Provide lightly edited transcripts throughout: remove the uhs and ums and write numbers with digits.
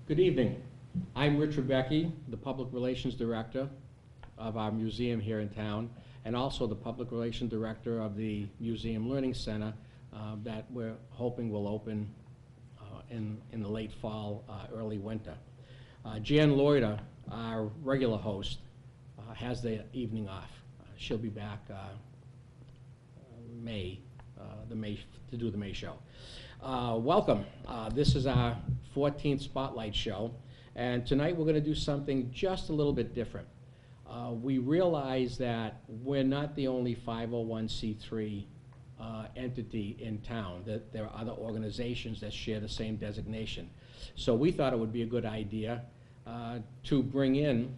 Good evening. I'm Richard Becky, the Public Relations Director of our museum here in town, and also the Public Relations Director of the Museum Learning Center that we're hoping will open in the late fall, early winter. Jan Loyder, our regular host, has the evening off. She'll be back to do the May show. Welcome. This is our 14th Spotlight show, and tonight we're going to do something just a little bit different. We realize that we're not the only 501c3 entity in town, that there are other organizations that share the same designation. So we thought it would be a good idea to bring in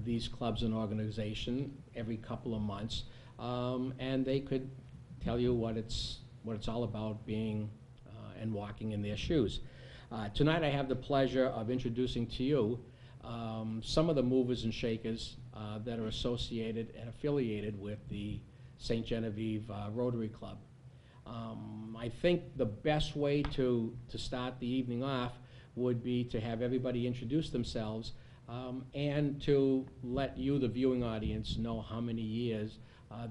these clubs and organizations every couple of months, and they could tell you what it's all about being and walking in their shoes. Tonight I have the pleasure of introducing to you some of the movers and shakers that are associated and affiliated with the St. Genevieve Rotary Club. I think the best way to start the evening off would be to have everybody introduce themselves and to let you, the viewing audience, know how many years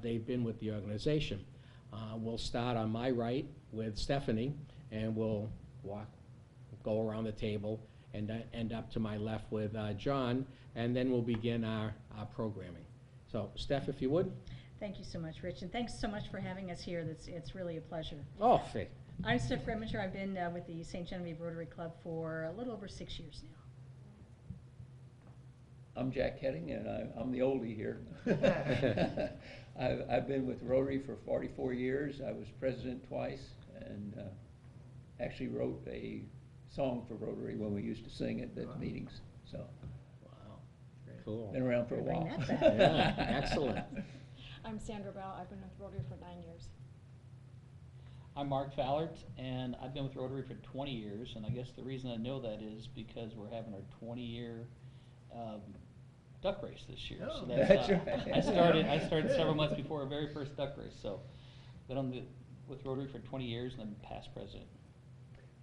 they've been with the organization. We'll start on my right with Stephanie, and we'll go around the table and end up to my left with John, and then we'll begin our programming. So, Steph, if you would. Thank you so much, Rich, and thanks so much for having us here. It's really a pleasure. Oh, Faye. I'm Steph Grimminger. I've been with the St. Genevieve Rotary Club for a little over 6 years now. I'm Jack Heading, and I'm the oldie here. I've been with Rotary for 44 years. I was president twice, and actually wrote a song for Rotary when we used to sing at the meetings. So, Wow, cool. Been around for a while. Bring that back. Yeah, excellent. I'm Sandra Bell. I've been with Rotary for 9 years. I'm Mark Fallert, and I've been with Rotary for 20 years, and I guess the reason I know that is because we're having our 20-year duck race this year. Oh, so that's right. I started several months before our very first duck race, so been with Rotary for 20 years, and I'm past president.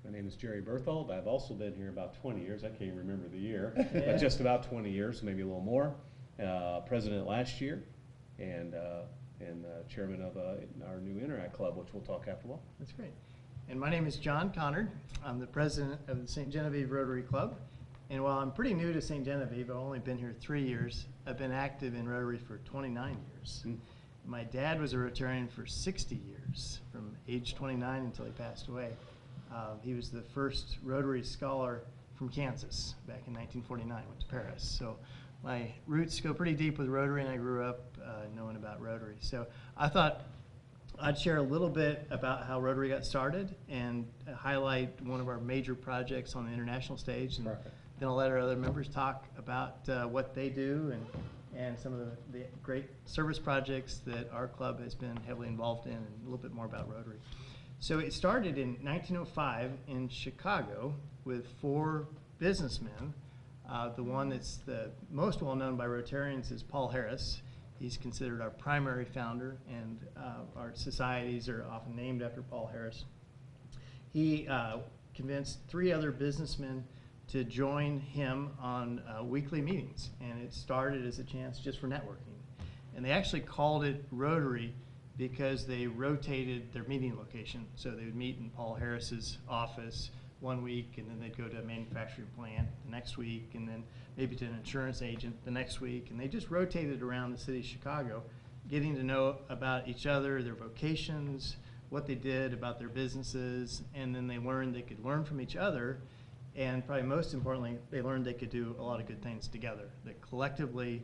My name is Jerry Berthold. I've also been here about 20 years. I can't even remember the year, but just about 20 years, maybe a little more. President last year, and chairman of our new Interact Club, which we'll talk after a while. That's great. And my name is John Connard. I'm the president of the St. Genevieve Rotary Club. And while I'm pretty new to St. Genevieve, I've only been here 3 years. I've been active in Rotary for 29 years. My dad was a Rotarian for 60 years, from age 29 until he passed away. He was the first Rotary scholar from Kansas back in 1949, went to Paris. So my roots go pretty deep with Rotary, and I grew up knowing about Rotary. So I thought I'd share a little bit about how Rotary got started and highlight one of our major projects on the international stage. And then I'll let our other members talk about what they do and some of the great service projects that our club has been heavily involved in, and a little bit more about Rotary. So it started in 1905 in Chicago with 4 businessmen. The one that's the most well known by Rotarians is Paul Harris. He's considered our primary founder, and our societies are often named after Paul Harris. He convinced 3 other businessmen to join him on weekly meetings, and it started as a chance just for networking. And they actually called it Rotary because they rotated their meeting location. So they would meet in Paul Harris's office one week, and then they'd go to a manufacturing plant the next week, and then maybe to an insurance agent the next week. And they just rotated around the city of Chicago, getting to know about each other, their vocations, what they did about their businesses, and then they learned they could learn from each other. And probably most importantly, they learned they could do a lot of good things together, that collectively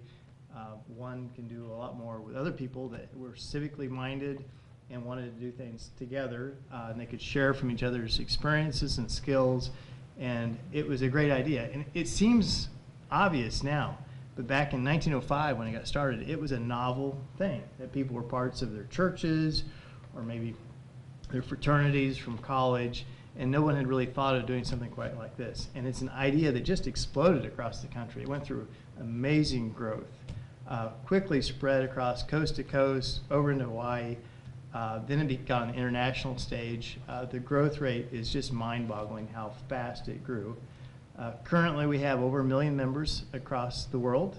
one can do a lot more with other people that were civically minded and wanted to do things together, and they could share from each other's experiences and skills, and it was a great idea. And it seems obvious now, but back in 1905 when it got started, it was a novel thing, that people were parts of their churches or maybe their fraternities from college, and no one had really thought of doing something quite like this. And it's an idea that just exploded across the country. It went through amazing growth, quickly spread across coast to coast, over into Hawaii. Then it got on the international stage. The growth rate is just mind-boggling how fast it grew. Currently, we have over 1 million members across the world,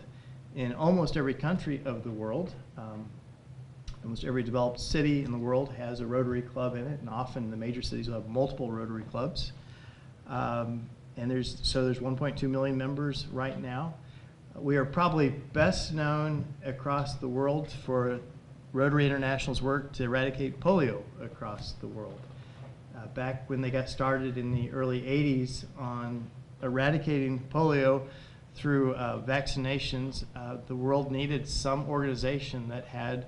in almost every country of the world. Almost every developed city in the world has a Rotary Club in it, and often the major cities will have multiple Rotary Clubs. And there's 1.2 million members right now. We are probably best known across the world for Rotary International's work to eradicate polio across the world. Back when they got started in the early 80s on eradicating polio through vaccinations, the world needed some organization that had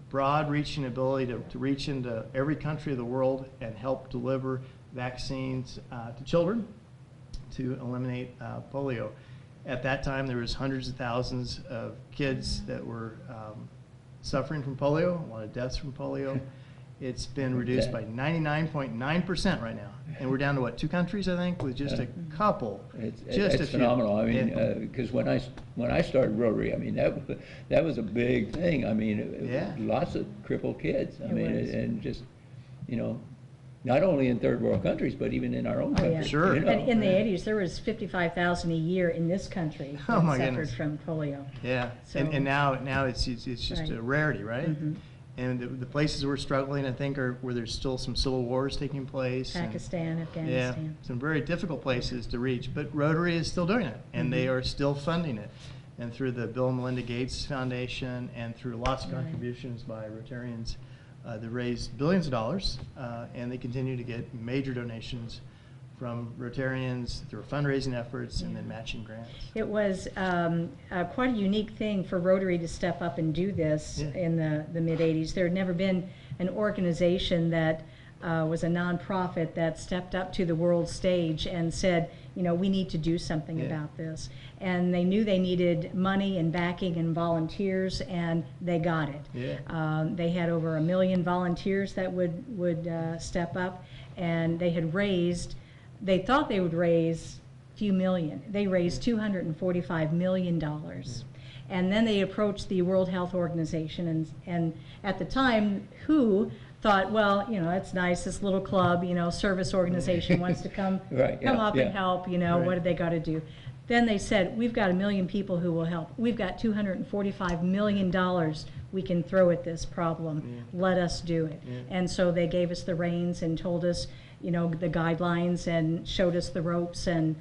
broad reaching ability to reach into every country of the world and help deliver vaccines to children to eliminate polio. At that time, there was hundreds of thousands of kids that were suffering from polio, a lot of deaths from polio. It's been reduced by 99.9% right now. And we're down to what, 2 countries, I think, with just a couple. It's phenomenal. I mean, because when I started Rotary, I mean, that was a big thing. I mean, lots of crippled kids. I mean, and just, you know, not only in third world countries, but even in our own country. Yeah. Sure. You know? And in the 80s, there was 55,000 a year in this country Oh, that my suffered goodness. from polio. Yeah, So- and now it's just Right. a rarity, right? Mhm. And the places we're struggling, I think, are where there's still some civil wars taking place. and- Pakistan, Yeah, Afghanistan. some very difficult places to reach, but Rotary is still doing it, and they Mhm. are still funding it. And through the Bill and Melinda Gates Foundation and through lots of Right. contributions by Rotarians, they raised billions of dollars, and they continue to get major donations from Rotarians through fundraising efforts and then Yeah. matching grants. It was quite a unique thing for Rotary to step up and do this Yeah. in the mid-'80s. There had never been an organization that was a nonprofit that stepped up to the world stage and said, you know, we need to do something Yeah. about this. And they knew they needed money and backing and volunteers, and they got it. Yeah. They had over 1 million volunteers that would step up, and they had raised, they thought they would raise a few million. They raised $245 million. And then they approached the World Health Organization, and at the time, WHO thought, well, you know, that's nice, this little club, you know, service organization wants to come Right, yeah, up yeah. and help, you know, Right. what do they got to do? Then they said, we've got 1 million people who will help. We've got $245 million we can throw at this problem. Yeah. Let us do it. Yeah. And so they gave us the reins and told us, you know, the guidelines and showed us the ropes, and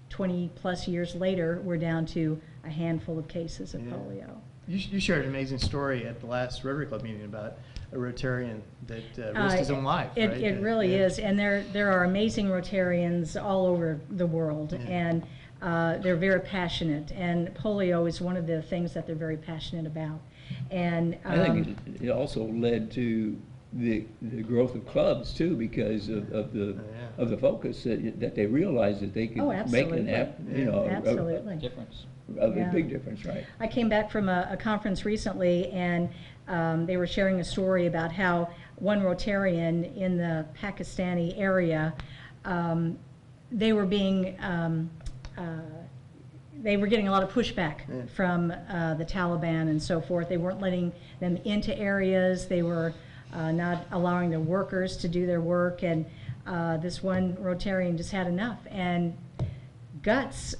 20 plus years later, we're down to a handful of cases of Yeah. polio. You shared an amazing story at the last Rotary Club meeting about a Rotarian that risked his own life, right? It really Yeah. is, and there are amazing Rotarians all over the world, Yeah. and they're very passionate, and polio is one of the things that they're very passionate about. And I think it also led to the growth of clubs too, because of the focus that they realized that they could Oh, make absolutely. you know, Absolutely. Difference. a Yeah. big difference, right? I came back from a conference recently, and they were sharing a story about how one Rotarian in the Pakistani area, they were being, they were getting a lot of pushback Yeah. from the Taliban and so forth. They weren't letting them into areas. They were not allowing their workers to do their work, and this one Rotarian just had enough. And guts,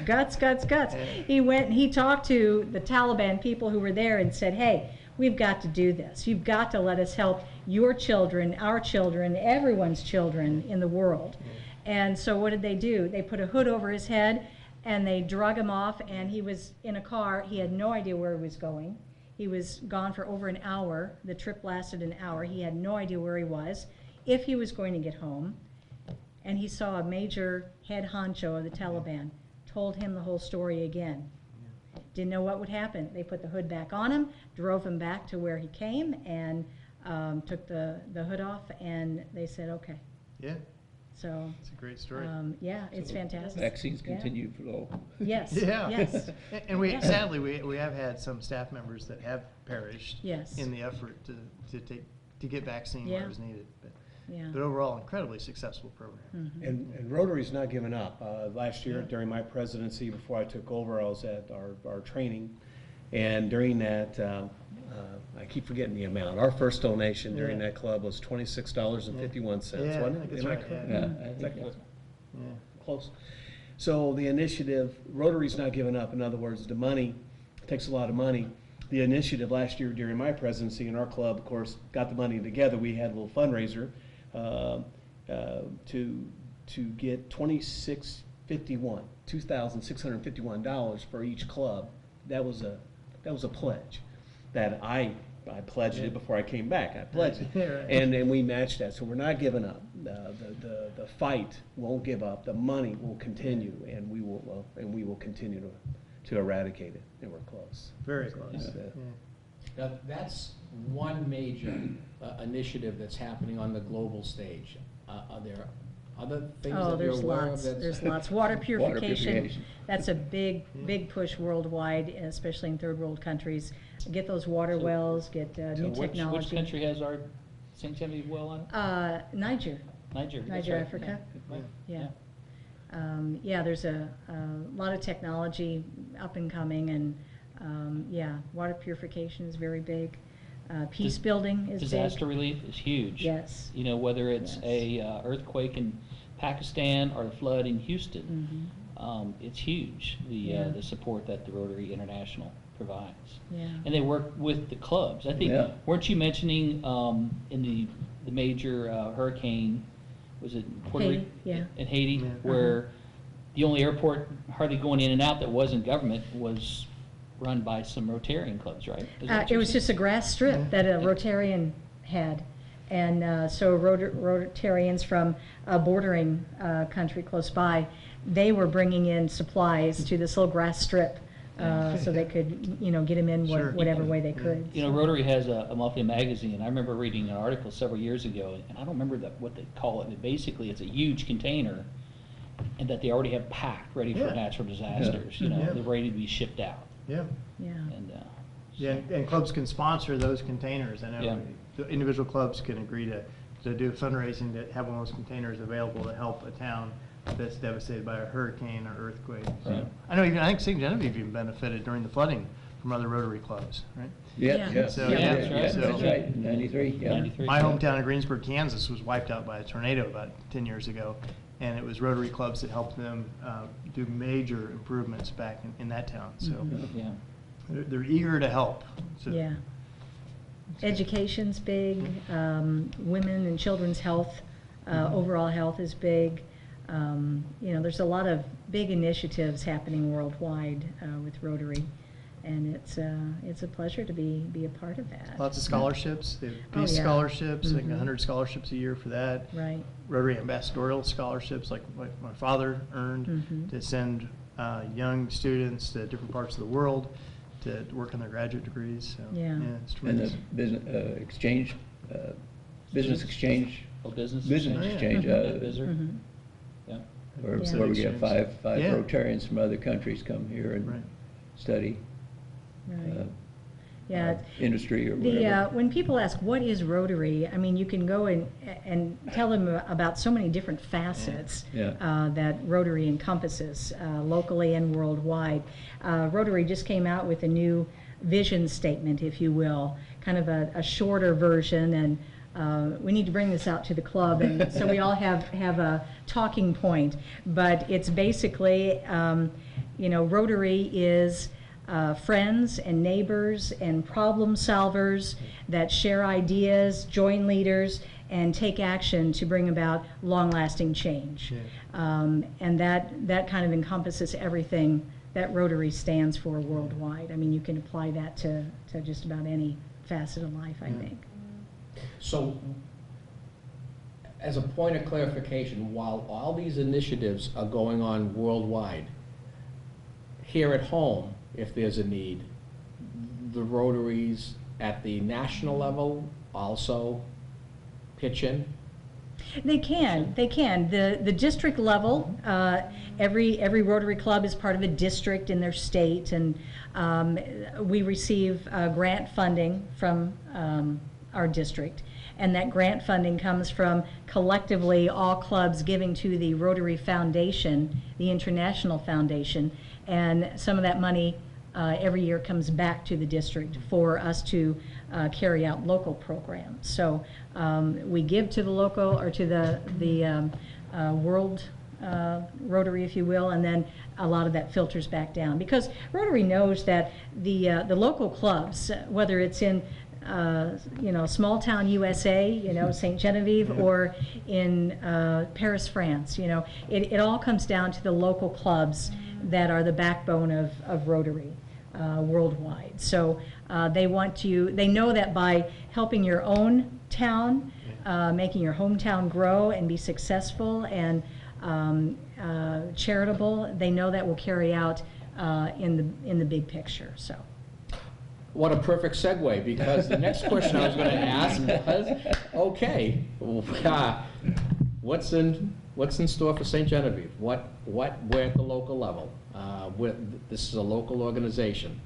guts. Yeah. He went and he talked to the Taliban people who were there and said, hey, we've got to do this. You've got to let us help your children, our children, everyone's children in the world. And so what did they do? They put a hood over his head and they drug him off, and he was in a car. He had no idea where he was going. He was gone for over an hour. The trip lasted an hour. He had no idea where he was, if he was going to get home. And he saw a major head honcho of the Taliban, told him the whole story again. Didn't know what would happen. They put the hood back on him, drove him back to where he came, and took the hood off, and they said, okay. Yeah, So, it's a great story. yeah, it's So fantastic. Vaccines Yeah. continue to flow. Yes, Yeah. yes, And we, Yeah. sadly, we have had some staff members that have perished yes, in the effort to get vaccine where Yeah. it was needed. yeah. But overall, incredibly successful program. Mhm. And Rotary's not giving up. Last year, Yeah. during my presidency, before I took over, I was at our training. And during that, I keep forgetting the amount. Our first donation during Yeah. that club was $26.51, Yeah, I wasn't think it? that's Am I right, correct? Yeah, Mm-hmm. I Is think that that's, Yeah. close. So the initiative, Rotary's not giving up. In other words, the money takes a lot of money. The initiative last year during my presidency, and our club, of course, got the money together. We had a little fundraiser to get $2,651 for each club. That was a pledge that I pledged it before I came back. I pledged it, Right. and we matched that. So we're not giving up. The fight won't give up. The money will continue, and we will continue to eradicate it. And we're close. Very close. Yeah. Now, that's one major initiative that's happening on the global stage. Are there other things Oh, that you're there's aware of? lots, that's- there's lots. Water purification, purification. that's a big push worldwide, especially in third world countries. Get those water So- wells, get new Which technology. country has our St. Genevieve well on it? Niger, Niger. that's Niger, right, Africa. Right. yeah. Yeah, there's a lot of technology up and coming, and yeah, water purification is very big. Peace Dis- building is Disaster big. relief is huge. Yes. You know, whether it's Yes. a earthquake in Pakistan or a flood in Houston, it's huge, Yeah. the support that the Rotary International provides. Yeah. And they work with the clubs. I think, Yeah. weren't you mentioning in the major hurricane, was it Puerto Haiti, Rico? yeah. In Haiti, Yeah. where the only airport hardly going in and out that wasn't government was run by some Rotarian clubs, right? Is that what It you're was saying? just a grass strip Yeah. that a Rotarian had. And so Rotarians from a bordering country close by, they were bringing in supplies to this little grass strip so they could, get them in Sure. whatever way they could. You know, Rotary has a monthly magazine. I remember reading an article several years ago, and I don't remember what they call it, but basically it's a huge container, and that they already have packed, ready for Yeah. natural disasters, you know, Yeah. they're ready to be shipped out. Yeah. Yeah. And, Yeah, and clubs can sponsor those containers. I know Yeah. the individual clubs can agree to do fundraising to have one of those containers available to help a town that's devastated by a hurricane or earthquake. So, Right. I think St. Genevieve even benefited during the flooding from other Rotary clubs, right? Yeah. Yeah, So, yeah, yeah, that's right. yeah, So- that's right, 93, yeah. 93. My hometown of Greensburg, Kansas was wiped out by a tornado about 10 years ago, and it was Rotary clubs that helped them do major improvements back in that town. So Yeah. they're eager to help. So- Yeah. Education's big, women and children's health, overall health is big. There's a lot of big initiatives happening worldwide with Rotary, and it's a pleasure to be a part of that. Lots of scholarships. They have Oh, peace yeah. scholarships, like Mhm. 100 scholarships a year for that. Right. Rotary ambassadorial scholarships, like my father earned, Mhm. to send young students to different parts of the world to work on their graduate degrees. So, Yeah. it's And the tremendous. business, exchange, business exchange, Oh, business. business Oh, yeah. exchange, Visitor. Mhm. Yeah. where Yeah. where we get Exchange. five Yeah. Rotarians from other countries come here Right. and study Right. Yeah. industry or The, whatever. when people ask, what is Rotary, I mean, you can go and tell them about so many different facets Yeah. that Rotary encompasses, locally and worldwide. Rotary just came out with a new vision statement, if you will, kind of a shorter version, and we need to bring this out to the club, and so we all have a talking point. But it's basically, Rotary is friends and neighbors and problem solvers that share ideas, join leaders, and take action to bring about long-lasting change. Yeah. And that kind of encompasses everything that Rotary stands for worldwide. I mean, you can apply that to just about any facet of life, I think. So, as a point of clarification, while all these initiatives are going on worldwide, here at home, if there's a need, the Rotaries at the national level also pitch in? They can. The district level, every Rotary Club is part of a district in their state, and we receive grant funding from our district. And that grant funding comes from collectively all clubs giving to the Rotary Foundation, the International Foundation, and some of that money every year comes back to the district for us to carry out local programs. So we give to the local or to the world Rotary, if you will, and then a lot of that filters back down. Because Rotary knows that the local clubs, whether it's in small town USA, St. Genevieve, or in Paris, France, it all comes down to the local clubs that are the backbone of Rotary worldwide. So they know that by helping your own town, making your hometown grow and be successful and charitable, they know that will carry out in the big picture. So. What a perfect segue, because the next question I was going to ask was, okay, what's in store for St. Genevieve? We're at the local level. This is a local organization.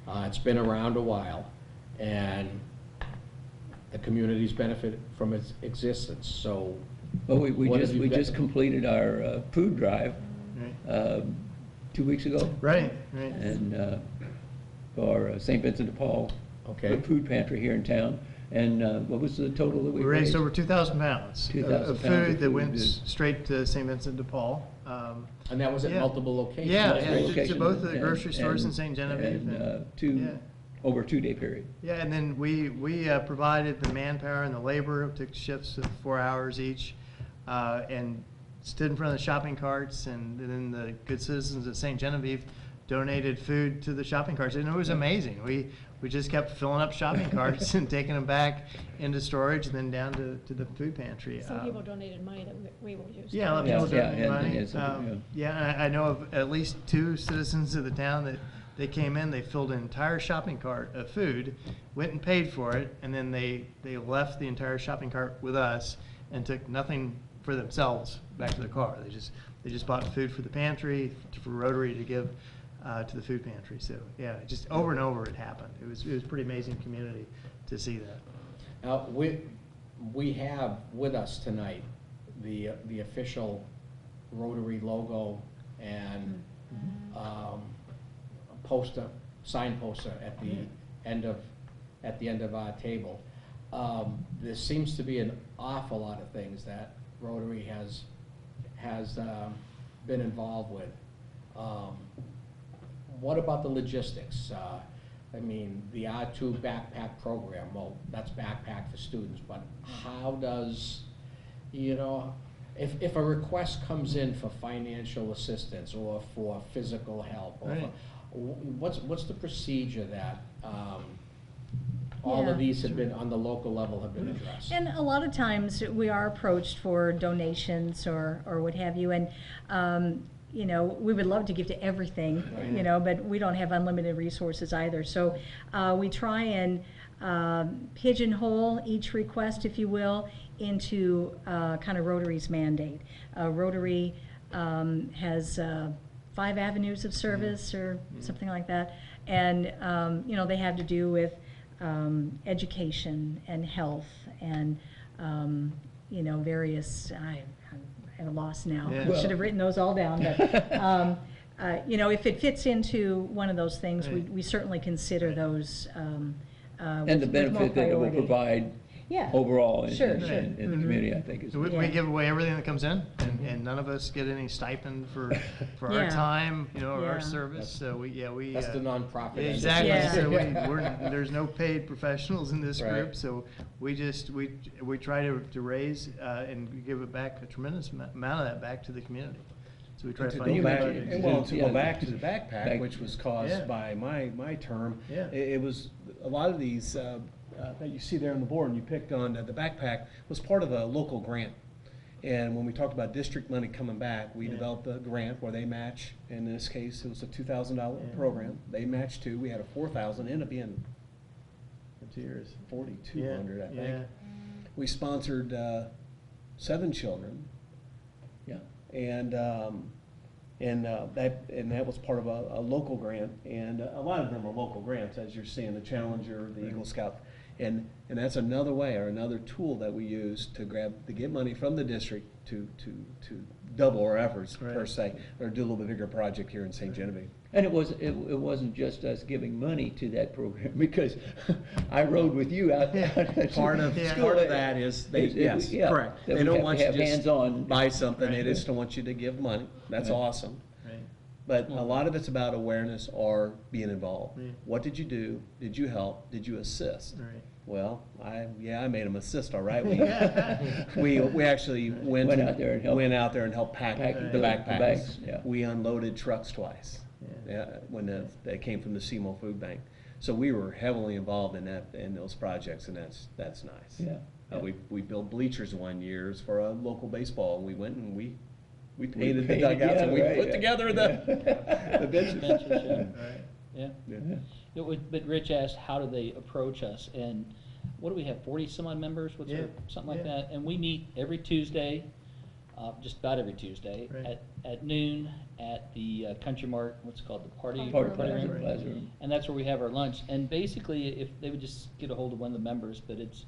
It's been around a while, and the community's benefited from its existence. So, well, we just completed our food drive 2 weeks ago. Right. And for St. Vincent de Paul, okay, food pantry here in town. And what was the total that we raised? Over 2,000 pounds 2,000 of food that went straight to St. Vincent de Paul. And that was at multiple locations? To both the grocery stores in St. Genevieve. Over a 2-day period. Yeah, and then we provided the manpower and the labor. It took shifts of 4 hours each, and stood in front of the shopping carts, and then the good citizens of St. Genevieve donated food to the shopping carts, and it was amazing. We just kept filling up shopping carts and taking them back into storage, and then down to the food pantry. Some people donated money that we will use. Yeah, a lot of people donated money. I know of at least 2 citizens of the town that they came in, they filled an entire shopping cart of food, went and paid for it, and then they left the entire shopping cart with us and took nothing for themselves back to their car. They just bought food for the pantry, for Rotary to give to the food pantry. So yeah, just over and over it happened. It was pretty amazing community to see that. Now we have with us tonight the official Rotary logo and sign poster at the end of our table. There seems to be an awful lot of things that Rotary has been involved with. What about the logistics? I mean, the R2 backpack program, well, that's backpack for students, but how does, if a request comes in for financial assistance or for physical help, or what's the procedure that all of these have been, on the local level, have been addressed? And a lot of times we are approached for donations or what have you, and we would love to give to everything, but we don't have unlimited resources either. So we try and pigeonhole each request, if you will, into kind of Rotary's mandate. Rotary has 5 avenues of service or something like that, and they have to do with education and health and various. I'm lost now. I should have written those all down. But if it fits into one of those things, we certainly consider those. And the benefit that it will provide overall in the community, I think. We give away everything that comes in, and none of us get any stipend for our time, or our service. So that's the nonprofit. Exactly. So there's no paid professionals in this group. So we try to raise and give it back, a tremendous amount of that back to the community. So we try to find to go back to the backpack, which was caused by my term. It was a lot of these that you see there on the board, and you picked on the backpack, was part of a local grant. And when we talked about district money coming back, we developed a grant where they match. In this case, it was a $2,000 program. They matched 2. We had a $4,000. Ended up being 4,200, I think. We sponsored 7 children. Yeah. And that was part of a local grant, and a lot of them are local grants, as you're seeing, the Challenger, the Eagle Scout, and that's another way or another tool that we use to get money from the district to double our efforts per se, or do a little bit bigger project here in St. Genevieve. And it wasn't just us giving money to that program, because I rode with you out there. Part of that is, yes, correct. They don't want you to just hands-on. buy something, they Right. just don't want you to give money. That's Right. awesome. Right. But a lot of it's about awareness or being involved. Yeah. What did you do? Did you help? Did you assist? Right. Well, I made them assist, all right. We actually went out there and helped pack pack the the backpacks. bags, yeah. We unloaded trucks twice. Yeah. When they came from the SEMO Food Bank. So we were heavily involved in those projects, and that's nice. Yeah. We built bleachers one year for a local baseball, and we went and we painted the painted, dugouts, yeah, and we right, put yeah. together the benches. Benches, yeah. Right. Yeah. Yeah. But Rich asked, how do they approach us? And what do we have, 40 some odd members? What's Yeah, our, something like yeah. that? And we meet every Tuesday, just about every Tuesday, Right. at noon at the Country Mart, what's it called, the party Party room? Plaza Room. And that's where we have our lunch. And basically, if they would just get a hold of one of the members, but it's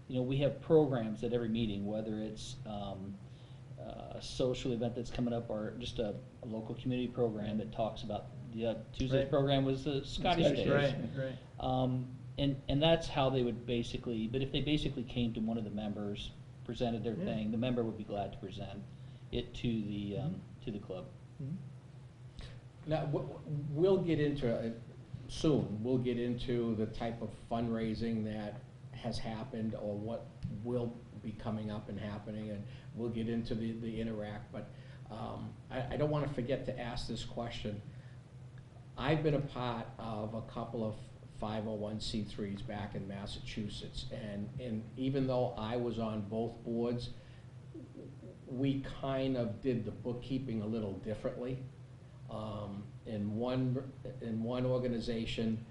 we have programs at every meeting, whether it's a social event that's coming up or just a local community program that talks about, Tuesday's Right. program was the Scottish Scottish Days. Days. Right. And that's how they would basically, but if they basically came to one of the members, presented their Yeah. thing, the member would be glad to present it to the club. Now, we'll get into, soon, we'll get into the type of fundraising that has happened or what will be coming up and happening, and we'll get into the interact, but I don't want to forget to ask this question. I've been a part of a couple of 501c3s back in Massachusetts, and even though I was on both boards, we kind of did the bookkeeping a little differently. In one organization,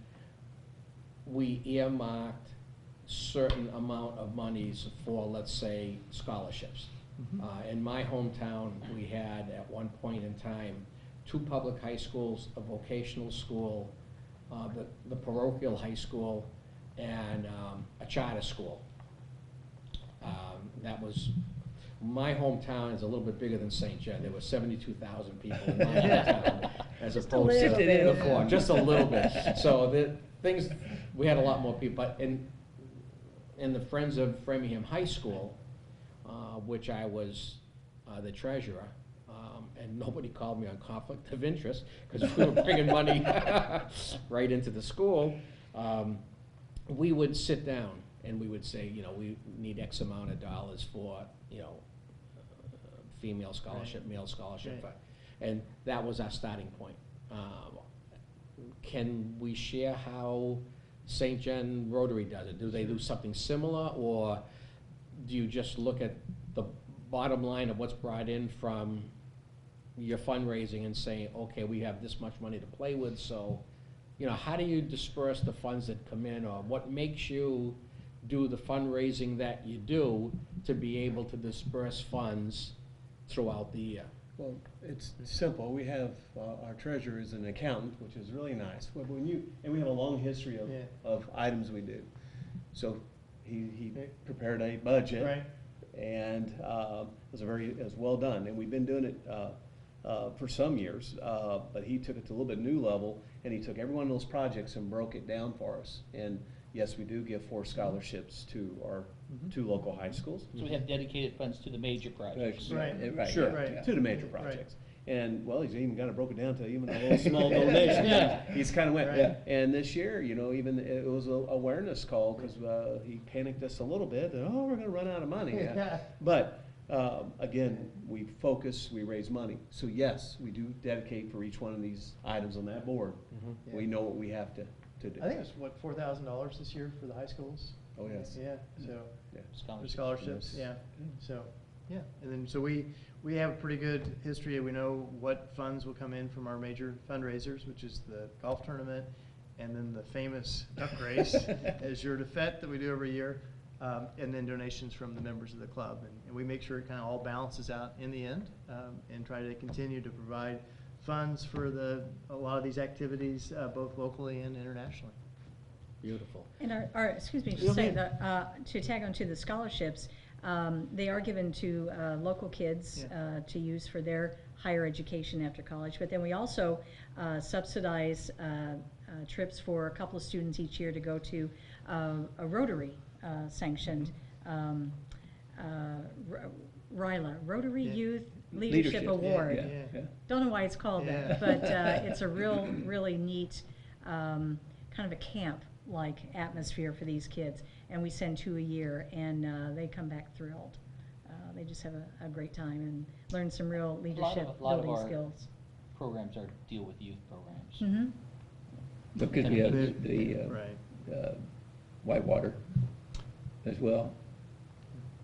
we earmarked certain amount of monies for, let's say, scholarships. In my hometown, we had at one point in time 2 public high schools, a vocational school, the parochial high school, and a charter school. That was, my hometown is a little bit bigger than St. John. There were 72,000 people in my hometown, as opposed to little bit. before, just a little bit. So we had a lot more people, but in the Friends of Framingham High School, which I was the treasurer, and nobody called me on conflict of interest, because we were bringing money right into the school. We would sit down and we would say, we need X amount of dollars for, female scholarship, male scholarship, Right. and that was our starting point. Can we share how St. John Rotary does it? Do they do something similar, or do you just look at the bottom line of what's brought in from your fundraising and say, okay, we have this much money to play with, so, how do you disperse the funds that come in, or what makes you do the fundraising that you do to be able to disperse funds throughout the year? Well, it's simple. We have, our treasurer is an accountant, which is really nice. But and we have a long history of items we do. So he prepared a budget. Right. And it was well done. And we've been doing it for some years, but he took it to a little bit new level, and he took every one of those projects and broke it down for us. And yes, we do give 4 scholarships to our 2 local high schools. So we have dedicated funds to the major projects. Right. Sure, Right. to the major projects. And, well, he's even got it broken down to even a little small donation. He's kind of went. Right. And this year, even it was an awareness call, because he panicked us a little bit, that, we're going to run out of money. Yeah. But, again, we focus, we raise money. So yes, we do dedicate for each one of these items on that board. Yeah. We know what we have to do. I think it was, $4,000 this year for the high schools? Oh, yes. Yeah, so, Yeah. for scholarships, Yes. yeah, so, yeah, and then, so we have a pretty good history. We know what funds will come in from our major fundraisers, which is the golf tournament, and then the famous duck race, Azure de Fête that we do every year, and then donations from the members of the club. And we make sure it kind of all balances out in the end, and try to continue to provide funds for a lot of these activities, both locally and internationally. Beautiful. And excuse me, just saying, to tag on to the scholarships, they are given to local kids to use for their higher education after college. But then we also subsidize trips for a couple of students each year to go to a Rotary sanctioned RYLA, Rotary Yeah. Youth Leadership Award. Yeah. Don't know why it's called Yeah. that, but it's a really neat kind of a camp-like atmosphere for these kids. And we send 2 a year, and they come back thrilled. They just have a great time and learn some real leadership lot of building our skills. programs are deal with youth programs. Mm-hmm. Because we have Right. Whitewater as well,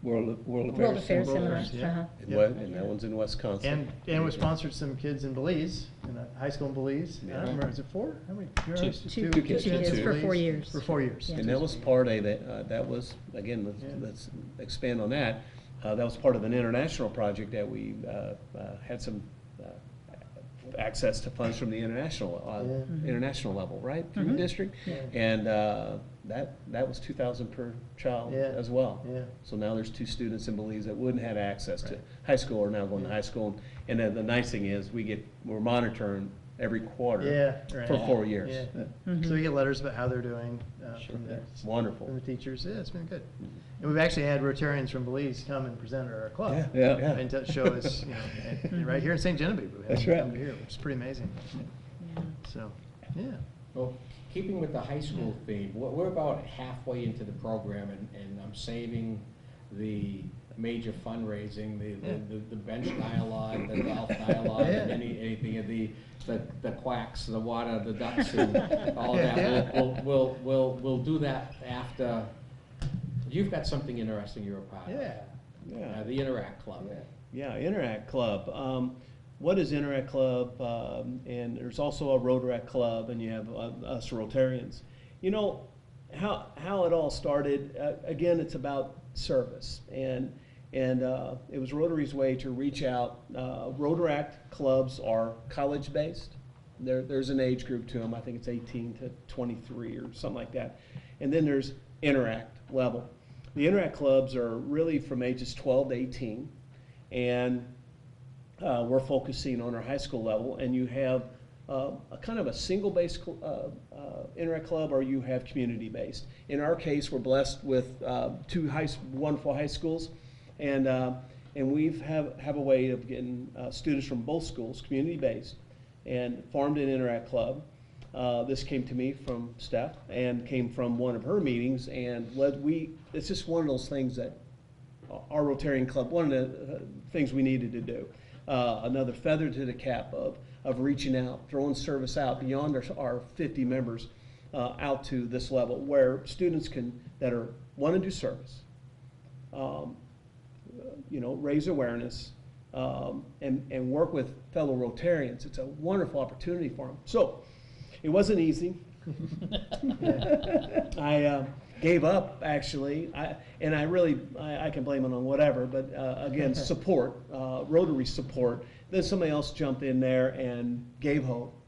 World World Affairs. Affairs World Seminars. Affairs, yeah. Uh-huh. And that one's in Wisconsin. And we sponsored some kids in Belize, in a high school in Belize. I Yeah. don't remember, is it 4? How many? Two. Two kids. kids in for Belize 4 years. For 4 years. Yeah. And that was part of that was, again, Yeah. let's expand on that. That was part of an international project that we had some access to funds from the international international level, right, through the district. Yeah. And that was $2,000 per child Yeah. as well. Yeah. So now there's 2 students in Belize that wouldn't have access to Right. high school are now going to high school. And then the nice thing is we're monitoring every quarter Yeah, right. for 4 years. Yeah. Mhm. So we get letters about how they're doing Sure. from the It's wonderful. from the teachers. Yeah, it's been good. And we've actually had Rotarians from Belize come and present at our club. Yeah. And to show us, and right here in St. Genevieve, we had That's them right. come here, which is pretty amazing. Yeah. So, yeah. Well, keeping with the high school theme, we're about halfway into the program, and I'm saving the major fundraising, the bench dialogue, the golf dialogue, and Yeah. anything of the quacks, the water, the ducks, and all of Yeah. that. We'll do that after. You've got something interesting you're a part of. Yeah. The Interact Club. Yeah, Interact Club. What is Interact Club? And there's also a Rotary Club, and you have us Rotarians. You know, how it all started, again, it's about service. And it was Rotary's way to reach out. Rotaract clubs are college-based. There's an age group to them. I think it's 18 to 23 or something like that. And then there's Interact level. The Interact clubs are really from ages 12 to 18. And we're focusing on our high school level. And you have a kind of a single-based Interact club, or you have community-based. In our case, we're blessed with 2 wonderful high schools. And we have a way of getting students from both schools, community-based, and formed an Interact Club. This came to me from Steph and came from one of her meetings, and it's just one of those things that our Rotarian Club, one of the things we needed to do. Another feather to the cap of reaching out, throwing service out beyond our 50 members out to this level, where students that want to do service, raise awareness, and work with fellow Rotarians. It's a wonderful opportunity for them. So, it wasn't easy. I gave up, actually, and I can blame it on whatever, but again, support, Rotary support. Then somebody else jumped in there and gave hope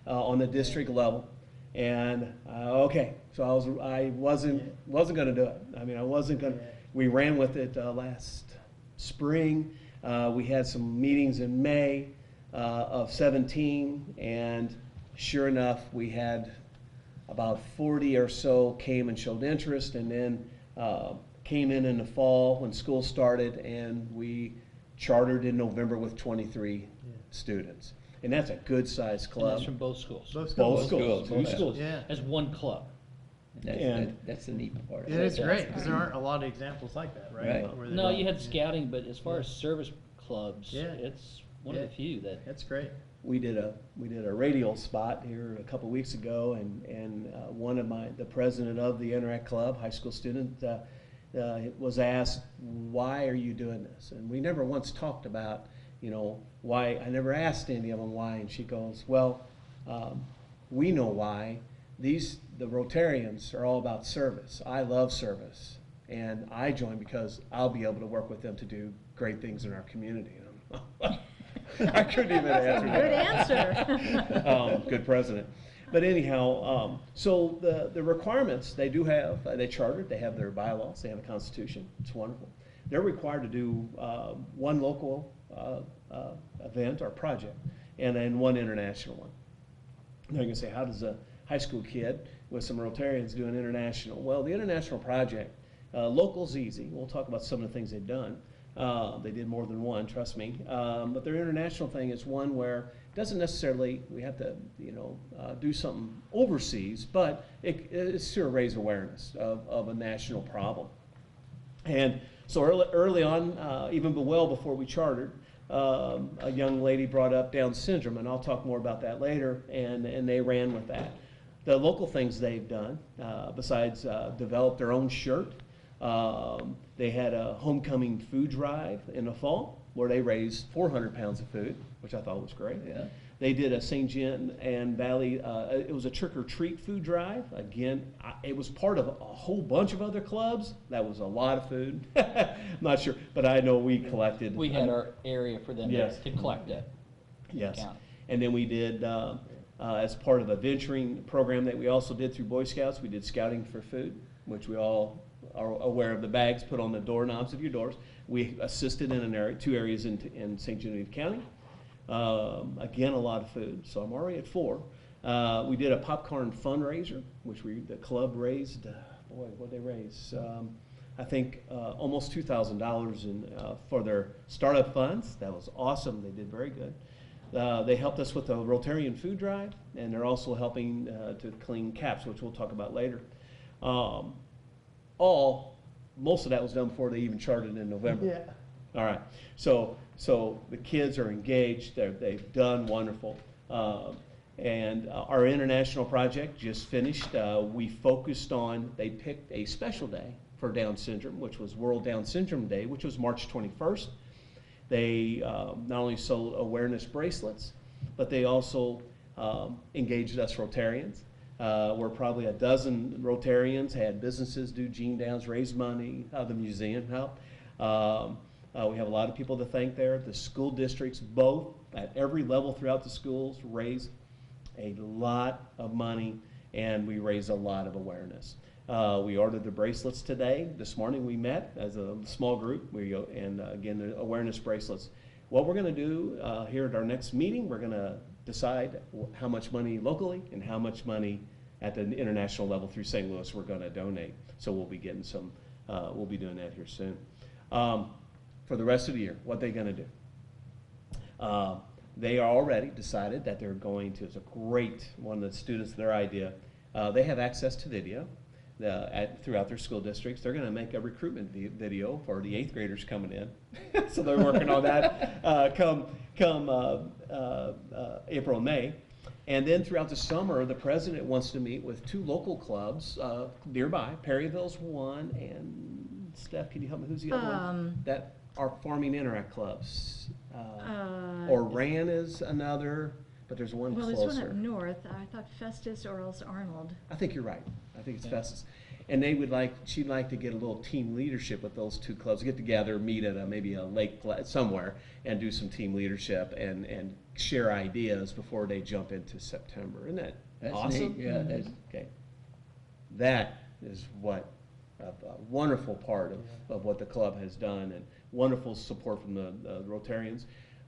on the district level. And okay, so I wasn't going to do it. I mean, I wasn't going to. We ran with it last spring. We had some meetings in May of 17, and sure enough, we had about 40 or so came and showed interest, and then came in the fall when school started, and we chartered in November with 23 students. And that's a good-sized And club. that's from both schools. Both Both schools. schools. Both schools. Yeah. As one club. That's the neat part. It is Yeah. great, because there aren't a lot of examples like that, right? Right. Where they No, don't- you had yeah. scouting, but as far as service clubs, Yeah. it's one of Yeah. the few that. That's great. We did a radio spot here a couple weeks ago, and one of the president of the Interact Club, high school student, was asked, "Why are you doing this?" And we never once talked about, why. I never asked any of them why, and she goes, "Well, we know why. The Rotarians are all about service. I love service, and I joined because I'll be able to work with them to do great things in our community." I couldn't even answer that. Good answer. Good president. But anyhow, so the requirements they do have, they chartered, they have their bylaws, they have a constitution. It's wonderful. They're required to do one local event or project, and then one international one. Now you can say, how does a high school kid with some Rotarians do an international? Well, the international project, local's easy. We'll talk about some of the things they've done. They did more than one, trust me. But their international thing is one where it doesn't necessarily, we have to, do something overseas, but it's to raise awareness of a national problem. And so early on, even well before we chartered, a young lady brought up Down syndrome, and I'll talk more about that later, and they ran with that. The local things they've done, besides develop their own shirt, they had a homecoming food drive in the fall where they raised 400 pounds of food, which I thought was great. Yeah. They did a St. John and Valley, it was a trick-or-treat food drive. Again, it was part of a whole bunch of other clubs. That was a lot of food. I'm not sure, but I know we collected. We had our area for them Yes. to collect it. Yes. County. And then we did, as part of a venturing program that we also did through Boy Scouts, we did scouting for food, which we all are aware of the bags put on the doorknobs of your doors. We assisted in two areas in St. Genevieve County. Again, a lot of food, so I'm already at 4. We did a popcorn fundraiser, which the club raised, boy, what did they raise? I think almost $2,000 for their startup funds. That was awesome. They did very good. They helped us with the Rotarian food drive, and they're also helping to clean caps, which we'll talk about later. Most of that was done before they even charted in November. Yeah. All right, so the kids are engaged, they've done wonderful. And our international project just finished. We focused on, they picked a special day for Down syndrome, which was World Down Syndrome Day, which was March 21st. They not only sold awareness bracelets, but they also engaged us Rotarians. Where probably a dozen Rotarians had businesses do Gene Downs, raise money, the museum helped. We have a lot of people to thank there. The school districts, both at every level throughout the schools, raised a lot of money, and we raised a lot of awareness. We ordered the bracelets today. This morning we met as a small group, and again, the awareness bracelets. What we're going to do here at our next meeting, we're going to decide how much money locally and how much money at the international level through St. Louis we're going to donate. So we'll be getting some, we'll be doing that here soon. For the rest of the year, what they're going to do. They are already decided that they're going to, it's a great, one of the students, their idea, they have access to video throughout their school districts. They're going to make a recruitment video for the 8th graders coming in. So they're working on that come April and May. And then throughout the summer, the president wants to meet with 2 local clubs nearby. Perryville's one, and Steph, can you help me? Who's the other one? That are farming interact clubs. Or RAN is another, but there's one Well, closer. there's one up north. I thought Festus or else Arnold. I think you're right. I think it's Yeah. Festus. And she'd like to get a little team leadership with those 2 clubs, get together, meet at maybe a lake somewhere, and do some team leadership and share ideas before they jump into September. Isn't that awesome? Neat. Yeah, that's, Okay. That is what a wonderful part of what the club has done, and wonderful support from the Rotarians.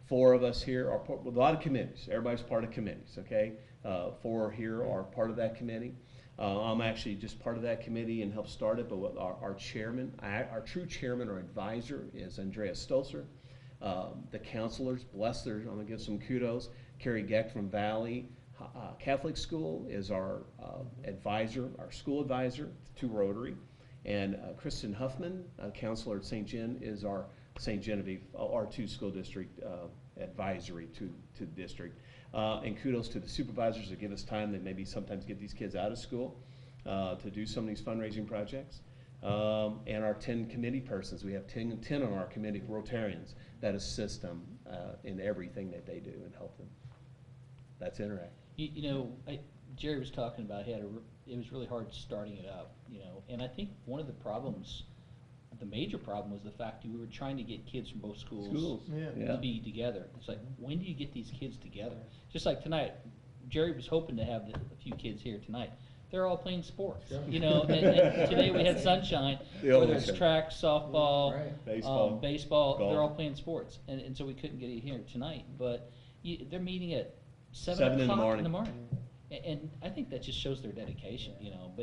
4 of us here are with a lot of committees. Everybody's part of committees, okay? 4 here are part of that committee. I'm actually just part of that committee and helped start it, but our chairman, our true chairman or advisor is Andreas Stolzer. The counselors, I'm gonna give some kudos. Carrie Geck from Valley Catholic School is our advisor, our school advisor to Rotary. And Kristen Huffman, counselor at St. Gen, is our St. Genevieve R2 school district advisory to the district. And kudos to the supervisors that give us time that maybe sometimes get these kids out of school to do some of these fundraising projects. And our 10 committee persons. We have 10 on our committee, Rotarians, that assist them in everything that they do and help them. That's Interact. Jerry was talking about it was really hard starting it up, and I think one of the problems, the major problem, was the fact that we were trying to get kids from both schools. Yeah. To be together. It's like, when do you get these kids together? Just like tonight, Jerry was hoping to have a few kids here tonight. they're all playing sports, Sure. you know, and today we had sunshine, The only whether it's thing. track, softball, Right. baseball, they're all golf. playing sports, and so we couldn't get it here tonight, but they're meeting at 7 7 in the o'clock in the morning. morning. And I think that just shows their dedication, you know,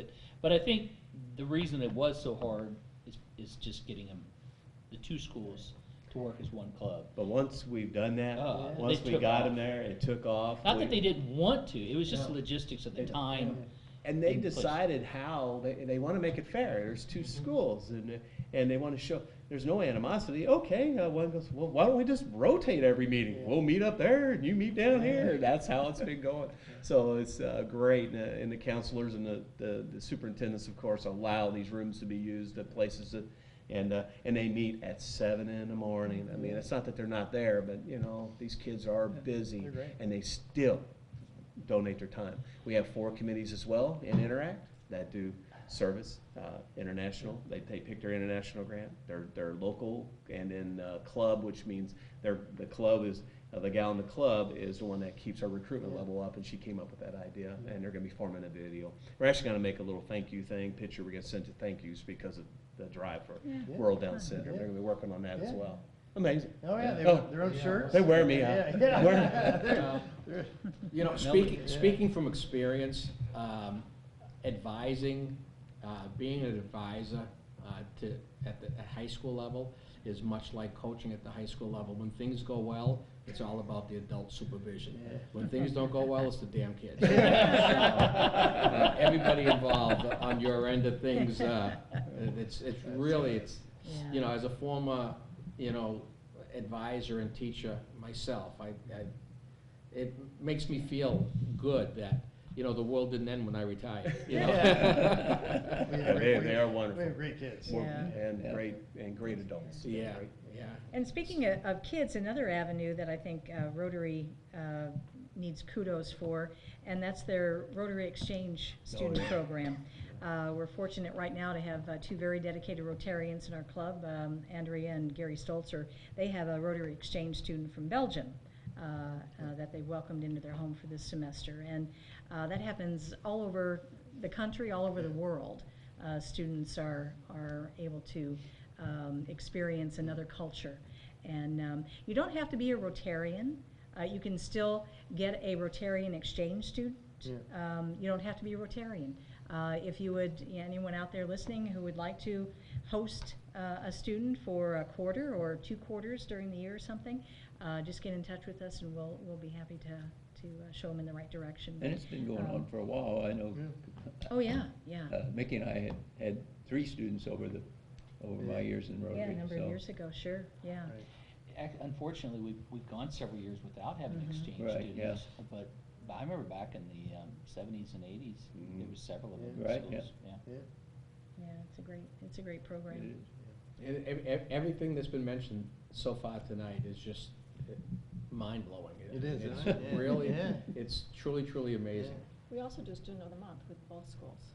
but I think the reason it was so hard is just getting them, the two schools to work as one club. But once we've done that, once They we took got off. them there, it took off. Not that they didn't want to, it was just No. logistics at the time. And they and push. decided how, they want to make it fair. There's two schools, and they want to show, there's no animosity. Okay, one goes, well, why don't we just rotate every meeting? We'll meet up there, and you meet down here. That's how it's been going. So it's great, and the counselors and the superintendents, of course, allow these rooms to be used at places that, and they meet at 7 in the morning. I mean, it's not that they're not there, but, you know, these kids are busy, they're great. and they still donate their time. We have 4 committees as well in Interact that do service, international. They pick their international grant. They're local, and in club, which means the club is the gal in the club is the one that keeps our recruitment level up, and she came up with that idea. And they're going to be forming a video. We're actually going to make a little thank you picture. We're going to send to thank yous because of the drive for World Down Syndrome. They're going to be working on that as well. Amazing. Oh, yeah, they Oh. want their own shirts. They wear me out. Yeah, Wear- You know, speaking from experience, advising, being an advisor at the high school level is much like coaching at the high school level. When things go well, it's all about the adult supervision. When things don't go well, it's the damn kids. Everybody involved on your end of things, it's really, you know, as a former, you know, advisor and teacher myself, it makes me feel good that, you know, the world didn't end when I retired, you know? They are We wonderful. have great kids. And great adults. Yeah, Great. yeah. And speaking of kids, another avenue that I think Rotary needs kudos for, and that's their Rotary Exchange student program. We're fortunate right now to have 2 very dedicated Rotarians in our club, Andrea and Gary Stolzer. They have a Rotary Exchange student from Belgium that they welcomed into their home for this semester. And that happens all over the country, all over the world. Students are able to experience another culture. And you don't have to be a Rotarian. You can still get a Rotarian exchange student. You don't have to be a Rotarian. If you would, anyone out there listening who would like to host a student for a quarter or 2 quarters during the year or something, just get in touch with us and we'll be happy to show them in the right direction. And it's been going on for a while, I know. Oh, yeah. Mickey and I had 3 students over my years in Rotary. Yeah, a number of so- years ago, sure, yeah. Unfortunately, we've gone several years without having exchange Right, students, but I remember back in the 70s and 80s, there was several of them in Right, schools, yeah. Yeah, it's a great program. It is. And everything that's been mentioned so far tonight is just mind-blowing. It is, It's isn't it? Yeah. really, Yeah. it's truly amazing. We also do Student of the Month with both schools.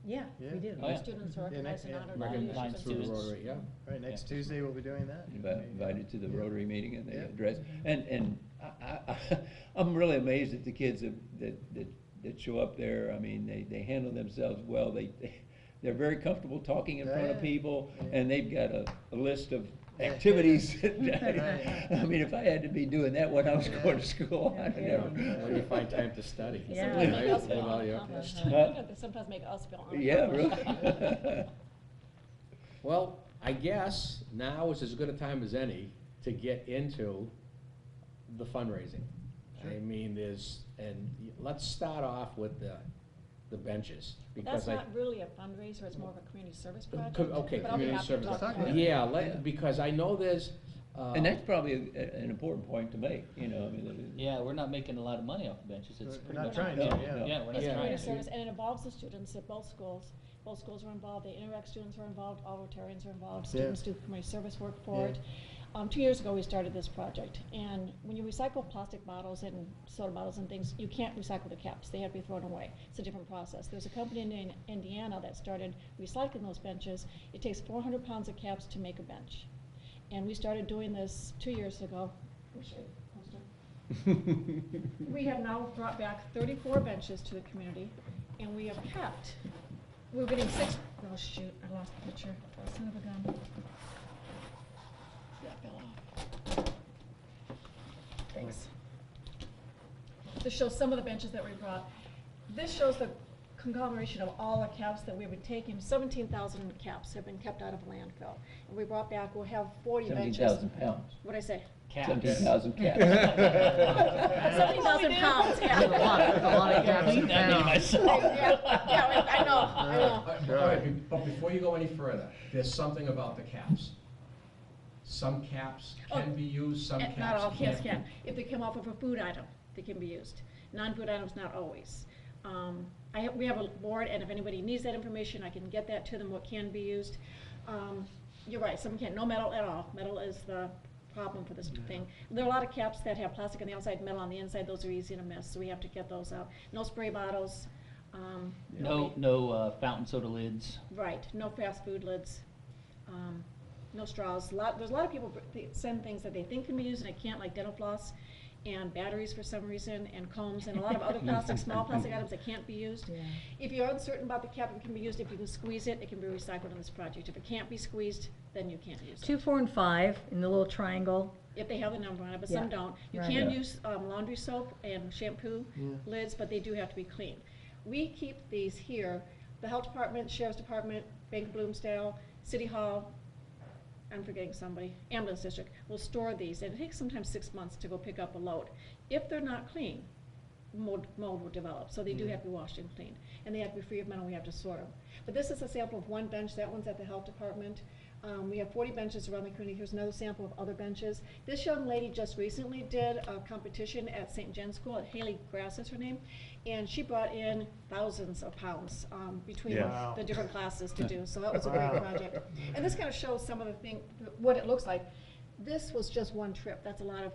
Yeah, Yeah. we do. Oh, yeah. Students are Yeah, recognized and yeah. honored by Recognized leadership Through the students. Rotary, yeah. Right, next Tuesday we'll be doing that. Invited to the Yeah. Rotary meeting and they Yeah. address, and I'm really amazed at the kids that show up there. I mean, they handle themselves well. They're very comfortable talking in front of Yeah. people, Yeah. and they've got a list of Yeah. activities. Right. I mean, if I had to be doing that when I was going to school, I'd Yeah. never. When you find time to study. Yeah. Sometimes Right? make us feel Well, yeah. unaccomplished. Huh? They sometimes make us feel Yeah, unaccomplished. really. Well, I guess now is as good a time as any to get into the fundraising. I mean, let's start off with the benches. That's because I not really a fundraiser, it's more of a community service project. Okay, but I'll be community happy to service. talk Talk about about it. Yeah, Yeah. because I know there's. And that's probably an important point to make, you know, I mean. Yeah, we're not making a lot of money off the benches, it's We're pretty not much. trying to, yeah. Yeah, we're not It's Yeah. trying community to. service, and it involves the students at both schools. Both schools are involved, the Interact students are involved, all Rotarians are involved, Yeah. students do community service work for Yeah. it. 2 years ago, we started this project, and when you recycle plastic bottles and soda bottles and things, you can't recycle the caps, they have to be thrown away. It's a different process. There's a company in Indiana that started recycling those benches. It takes 400 pounds of caps to make a bench. And we started doing this 2 years ago. Let me show you, poster. We have now brought back 34 benches to the community, And we have kept, we're getting 6, oh shoot, I lost the picture, oh, son of a gun. That fell off. Thanks. This shows some of the benches that we brought. This shows the conglomeration of all the caps that we would take in. 17,000 caps have been kept out of landfill. And we brought back, we'll have 40 benches. 17,000 pounds. What'd I say? Caps. 17,000 caps. 17,000 pounds, yeah. That's a lot of caps and That made pounds. myself. Yeah, I know. All right, but before you go any further, there's something about the caps. Some caps can be used, some caps Not all can't. caps can. If they come off of a food item, they can be used. Non-food items, not always. We have a board, and if anybody needs that information, I can get that to them, what can be used. You're right, some can't, no metal at all. Metal is the problem for this thing. There are a lot of caps that have plastic on the outside, metal on the inside, those are easy to miss, so we have to get those out. No spray bottles. No fountain soda lids. Right, no fast food lids, no straws. There's a lot of people send things that they think can be used and it can't, like dental floss and batteries for some reason, and combs, and a lot of other plastic, small plastic items that can't be used. Yeah. If you're uncertain about the cap, it can be used. If you can squeeze it, it can be recycled in this project. If it can't be squeezed, then you can't use it. 2, 4, and 5 in the little triangle. If they have the number on it, but some Yeah, don't. You right. can Yeah. use laundry soap and shampoo lids, but they do have to be clean. We keep these here. The Health Department, Sheriff's Department, Bank of Bloomsdale, City Hall, I'm forgetting somebody, Ambulance District, will store these, and it takes sometimes 6 months to go pick up a load. If they're not clean, mold will develop, so they do have to be washed and cleaned. And they have to be free of metal, we have to sort them. But this is a sample of one bench, that one's at the Health Department. We have 40 benches around the community. Here's another sample of other benches. This young lady just recently did a competition at St. Jen's School, Haley Grass is her name, and she brought in thousands of pounds between Yeah. the different classes to do, so that was a great Wow. project. And this kind of shows some of the what it looks like. This was just one trip. That's a lot of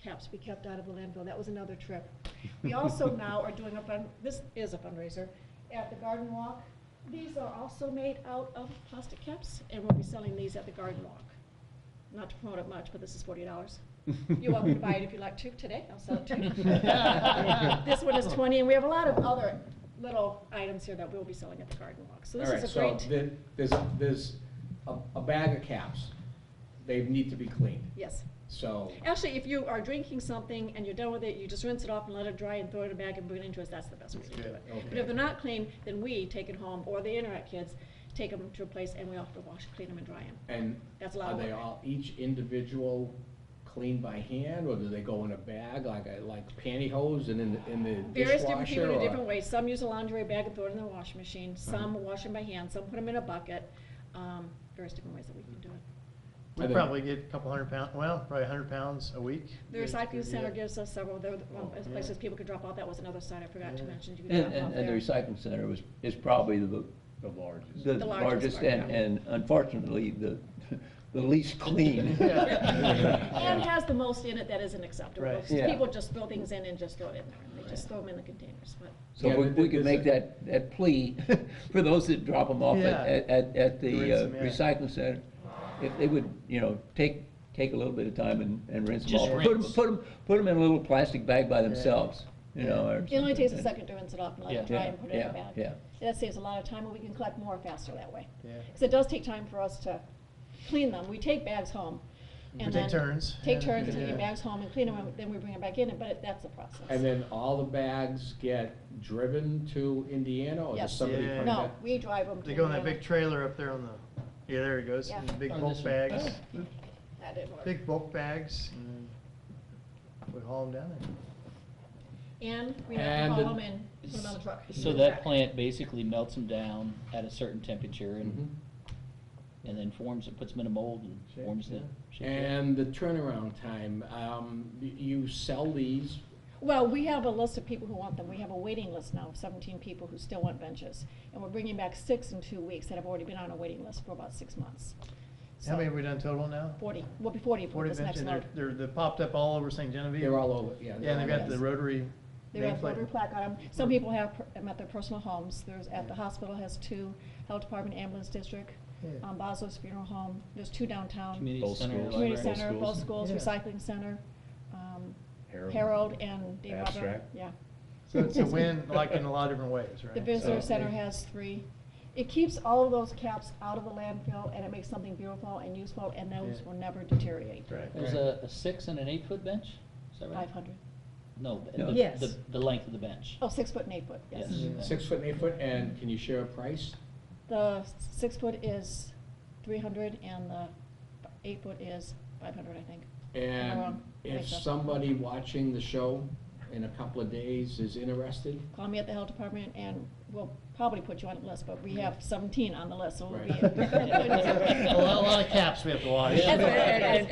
caps we kept out of the landfill. That was another trip. We also now are doing this is a fundraiser, at the Garden Walk. These are also made out of plastic caps, and we'll be selling these at the Garden Walk. Not to promote it much, but this is $40. You're welcome to buy it if you'd like to today. I'll sell it to you. This one is 20, and we have a lot of other little items here that we'll be selling at the Garden Walk. So this All right, is a great. so there's a bag of caps. They need to be cleaned, Yes. so. Actually, if you are drinking something and you're done with it, you just rinse it off and let it dry and throw it in a bag and bring it into us. That's the best way to do it. But Okay. if they're not clean, then we take it home, or the internet kids take them to a place, and we have to wash, clean them, and dry them. And That's a lot are of they work. all, each individual cleaned by hand, or do they go in a bag, like pantyhose and in the Various different dishwasher? people do or- different ways. Some use a laundry bag and throw it in their washing machine. Some wash them by hand. Some put them in a bucket. Various different ways that we can do it. We'll probably get a couple 100 pounds, well, probably 100 pounds a week. The recycling center Yeah. gives us several. There are yeah. places people could drop out. That was another site I forgot to Yeah. mention. You could drop off And the there. recycling center is probably the The largest. the The largest largest part, and, yeah. and unfortunately, the least clean. And has the most in it that isn't acceptable. Right. Yeah. People just throw things in and just throw it in there. They just throw them in the containers, but. So Yeah, we could make there's that plea for those that drop them off Yeah. at the Rinse 'em, yeah. recycling center. If they would, take a little bit of time and rinse them Just off. rinse. Put them in a little plastic bag by themselves, or It only takes a something. second to rinse it off and let it Yeah. dry and put it in Yeah, a bag. yeah. That saves a lot of time, and we can collect more faster that way. Yeah. Because it does take time for us to clean them. We take bags home. We and take then turns. Take Yeah. turns taking Yeah. bags home and clean them, and then we bring them back in, but that's the process. And then all the bags get driven to Indiana, or does Yes. somebody Yeah. come No, back? we drive them to They go in that Indiana. big trailer up there on the, yeah, there it goes, Yeah. the big Oh, bulk this one. bags, That didn't work. big bulk bags, and we haul them down there. And we have And to the- haul them in, put them on the truck. So that plant basically melts them down at a certain temperature Mhm. and then puts them in a mold and Shape, forms the yeah. shape. And the turnaround time, you sell these, Well, we have a list of people who want them. We have a waiting list now of 17 people who still want benches. And we're bringing back 6 in 2 weeks that have already been on a waiting list for about 6 months. How many have we done total now? 40, will be 40 for 40 this next benches, load. they're popped up all over St. Genevieve. they're all over, yeah. Yeah, and they've got Yes. the Rotary They have nameplate. Rotary plaque on them. Some people have them at their personal homes. There's, at the hospital has 2, Health Department, Ambulance District, Yeah. Boswell's Funeral Home. There's 2 downtown. Community Both center, schools. Community library. Center, Both both schools. schools, Yeah. Recycling Center, Harold. Harold and Dave Weber. Abstract. Yeah. So it's a win, like in a lot of different ways, right? The visitor So- center has 3. It keeps all of those caps out of the landfill, and it makes something beautiful and useful, and those Yeah. will never deteriorate. Right. There's a 6 and an 8-foot bench, is that right? 500. No, No. Yes. the length of the bench. Oh, 6 foot and 8 foot, yes. Yes. 6 foot and 8 foot, and can you share a price? The 6 foot is 300, and the 8 foot is 500, I think. Am I And wrong? I think if so. somebody watching the show in a couple of days is interested, Call me at the health department, and we'll probably put you on the list, but we have 17 on the list, so we'll be. Right. A lot of caps we have to wash. That's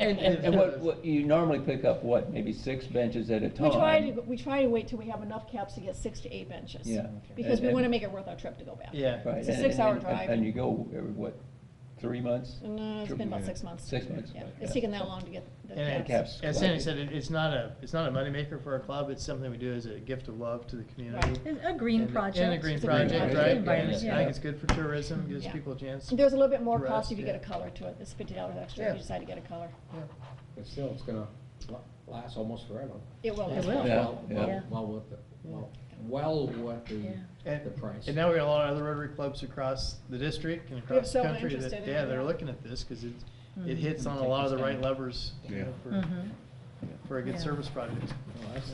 right. And what, you normally pick up what, maybe 6 benches at a time? We try to wait till we have enough caps to get 6 to 8 benches. Yeah. Because we And- want to make it worth our trip to go back. Yeah. Right. It's a and- 6-hour and- drive. And you go every, what, 3 months? No, it's been about 6 months. 6 months. Yeah, Yeah. it's taken that long to get the And caps. Caps as Sandy collected. said, it's not a moneymaker for our club, it's something we do as a gift of love to the community. Right. A green And- project. And a green It's a green project, project. right? Environment, I yeah. think it's good for tourism, gives Yeah. people a chance. There's a little bit more to cost rest, if you yeah. get a color to it. It's $50 extra if Yeah. you decide to get a color. but still, it's gonna last almost forever. It will. It will. Yeah, Well, yeah. well worth it, well worth Yeah. the price. And now we got a lot of other Rotary clubs across the district and have across the several country that, interested in yeah, it, they're yeah. looking at this, cause it Mhm. hits on a Take lot of this the right down. levers, you know, Mhm. for a good Yeah. service project. Well, that's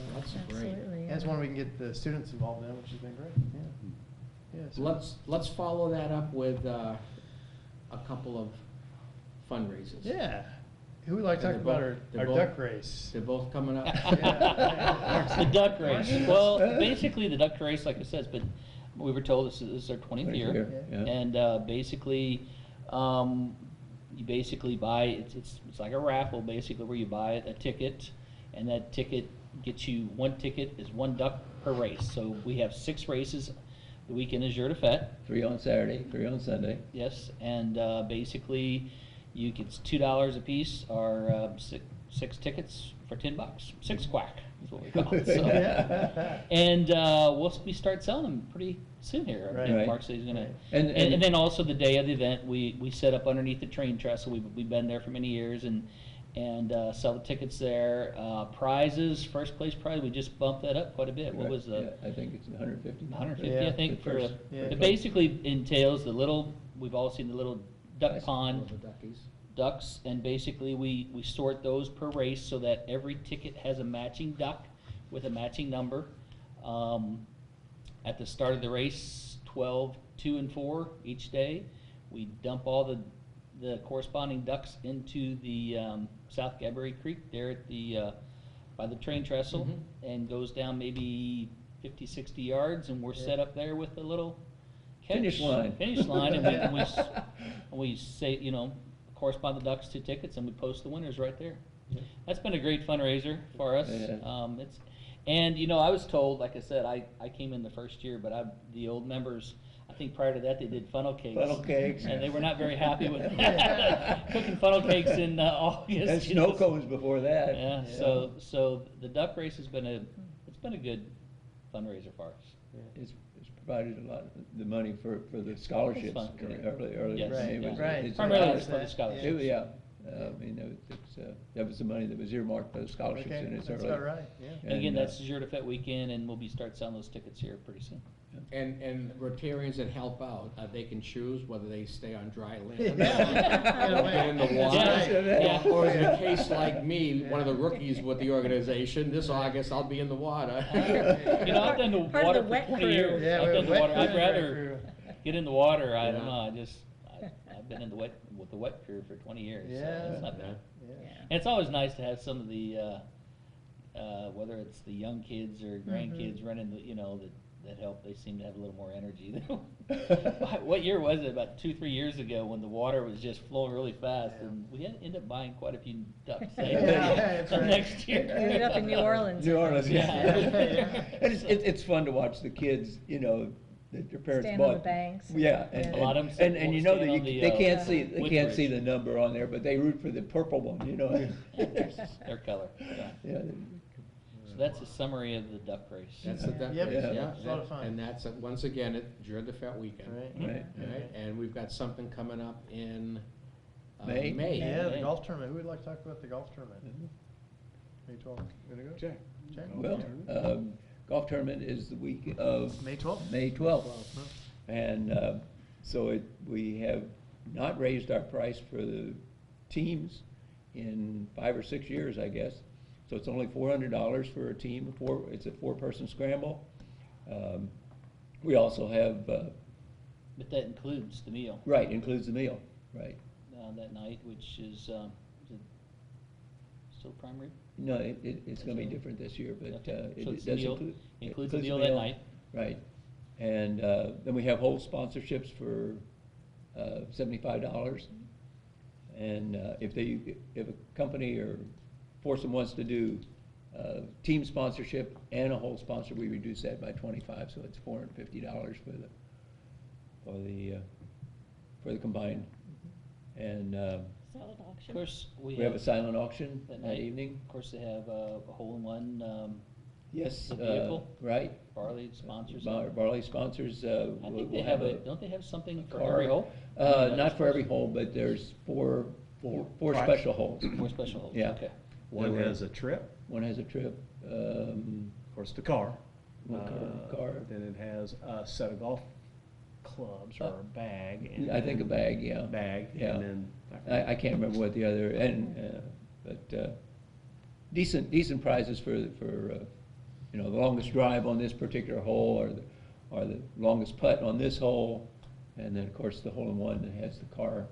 great. Absolutely. And it's one we can get the students involved in, which has been great, yeah. Yeah, so- Let's follow that up with a couple of fundraisers. Yeah. Who would like to And talk they're about both- they're our both- duck race? They're both coming up. The duck race. Well, basically, the duck race, like I said, but we were told this is our 20th year. Yeah. And basically, you basically buy, it's like a raffle, basically, where you buy a ticket, and that ticket gets you, one ticket is 1 duck per race. So we have 6 races. The weekend is Jour de Fête. 3 on Saturday, 3 on Sunday. Yes, and basically, it's $2 a piece, or 6 tickets for $10. 6 quack is what we call it. So. Yeah. And we start selling them pretty soon here. Right. Right. Mark says he's gonna. Right. And then also the day of the event, we set up underneath the train trestle. We've been there for many years and sell the tickets there. Prizes, first place prize, we just bumped that up quite a bit. What was the? Yeah, I think it's 150. 150, Yeah, I think, the for first- yeah. it basically entails the little. We've all seen the little duck Nice. pond The duckies. ducks, and basically we sort those per race so that every ticket has a matching duck with a matching number. At the start of the race, 12, 2, and 4 each day, we dump all the corresponding ducks into the South Gabourey Creek there at the by the train trestle, and goes down maybe 50, 60 yards, and we're set up there with a little Finish line. Finish line, and we say, correspond the ducks to tickets, and we post the winners right there. That's been a great fundraiser for us. Yeah. I was told, like I said, I came in the first year, but the old members, I think prior to that, they did funnel cakes. Funnel cakes. And they were not very happy with that. Cooking funnel cakes in August. And snow cones before that. Yeah, so the duck race has been a good fundraiser for us. It's provided a lot of the money for the scholarships fun. early. Yes, I mean, yeah. it's- Primarily it's for the that. scholarships. Yeah, that was the money that was earmarked for the scholarships Okay, in its that's early. about right, yeah. And again, And, that's Jour de Fête weekend, and we'll start selling those tickets here pretty soon. And Rotarians that help out, they can choose whether they stay on dry land. Yeah. Or get in the water. Yeah. Or is it a case like me, one of the rookies with the organization, this August I'll be in the water. I've done the Part of water the for wet 20 crew. years. Yeah, I've done the wet water. I'd crew, rather get in the water. I don't Yeah. know. I've been in with the wet crew for 20 years. So Yeah. it's not bad. Yeah. And it's always nice to have some of the, whether it's the young kids or grandkids running that help. They seem to have a little more energy. What year was it? About 2-3 years ago, when the water was just flowing really fast, and we ended up buying quite a few ducks. that's right. Next year. Ended up in New Orleans. New Orleans, yeah. Yeah. And it's fun to watch the kids, that their parents Stand on bought. the banks. Yeah. Yeah. A lot of 'em And stand that on the, they can't see, Woodbridge. the number on there, but they root for the purple one, Their color. Yeah. Yeah. So that's a summary of the duck race. That's the duck Yep. race, Yeah. yeah. It's a lot of fun. And that's, once again, at Jour de Fête weekend. Right. Right. Right, and we've got something coming up in May? May. Yeah, the Yeah. golf tournament. Who would like to talk about the golf tournament? May 12th. Gonna go? Jack. Jack? Well, golf tournament is the week of May 12th. May 12th. And so we have not raised our price for the teams in 5 or 6 years, I guess. So it's only $400 for a team. It's a 4-person scramble. We also have, But that includes the meal. right, includes the meal, right. That night, which is it still prime rib? No, it's gonna be different this year, but Okay. it So it's does meal- include. includes the meal that night. Right. And then we have whole sponsorships for $75. And if a company or foursome wants to do team sponsorship and a whole sponsor, we reduce that by 25, so it's $450 for the combined. And Salad Of auction. course, we have a silent auction that that night. evening. Of course, they have a hole-in-one, Yes, the vehicle. right. Barley sponsors. Barley sponsors. I think they have don't they have something for car. every hole? Not for every hole, but there's four Right. special holes. More special holes, Yeah. okay. One has a trip, One has a trip. of course, the car. One car. Then it has a set of golf clubs or a bag. And I think a bag, yeah. Bag, Yeah. and then. I can't remember what the other, but decent prizes for the longest drive on this particular hole, or the longest putt on this hole, and then, of course, the hole-in-one that has the car.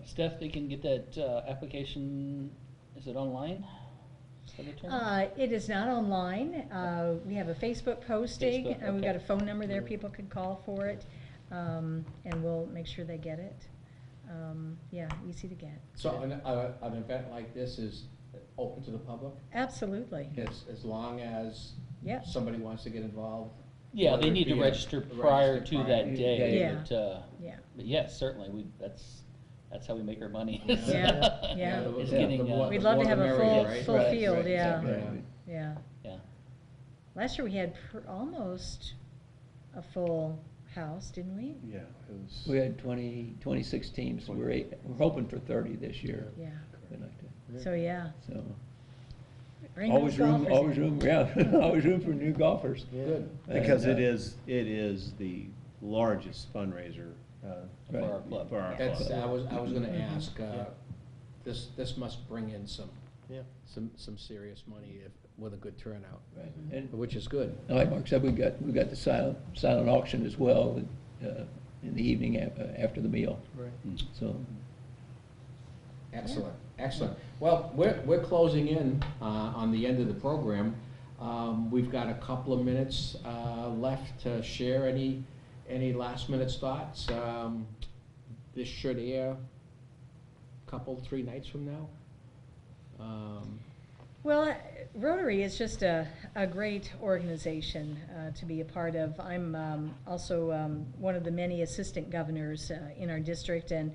Steph, they can get that application, is it online? Is that the term? It is not online. We have a Facebook posting, Facebook, and we've got a okay. phone number there, people could call for it, and we'll make sure they get it. Yeah, easy to get. So an event like this is open to the public, Absolutely. as long as Yep. somebody wants to get involved? Yeah, whether they it need to be register register prior to prior. that day, Yeah. but Yeah. yes, certainly, that's how we make our money. Yeah, yeah. the- It's the getting, more- We'd the love more to have the a merrier, full, right? full Right, field, right, yeah, exactly. yeah. Yeah. Last year we had almost a full house, didn't we? Yeah, it was. We had 26 teams. We're hoping for 30 this year. Yeah. We'd like to- So, yeah. So, Bring those always room, golfers in. yeah, always room for new golfers. Good. Because And, it is the largest fundraiser, For our club. for our That's, club. I was gonna ask, this must bring in some Yeah. serious money with a good turnout, Right. And which is good. like Mark said, we've got the silent auction as well, in the evening after the meal. Right. So, Excellent, excellent. Well, we're closing in on the end of the program. We've got a couple of minutes left to share any last minute thoughts. This should air a 3 nights from now. Well, Rotary is just a great organization to be a part of. I'm also one of the many assistant governors in our district, and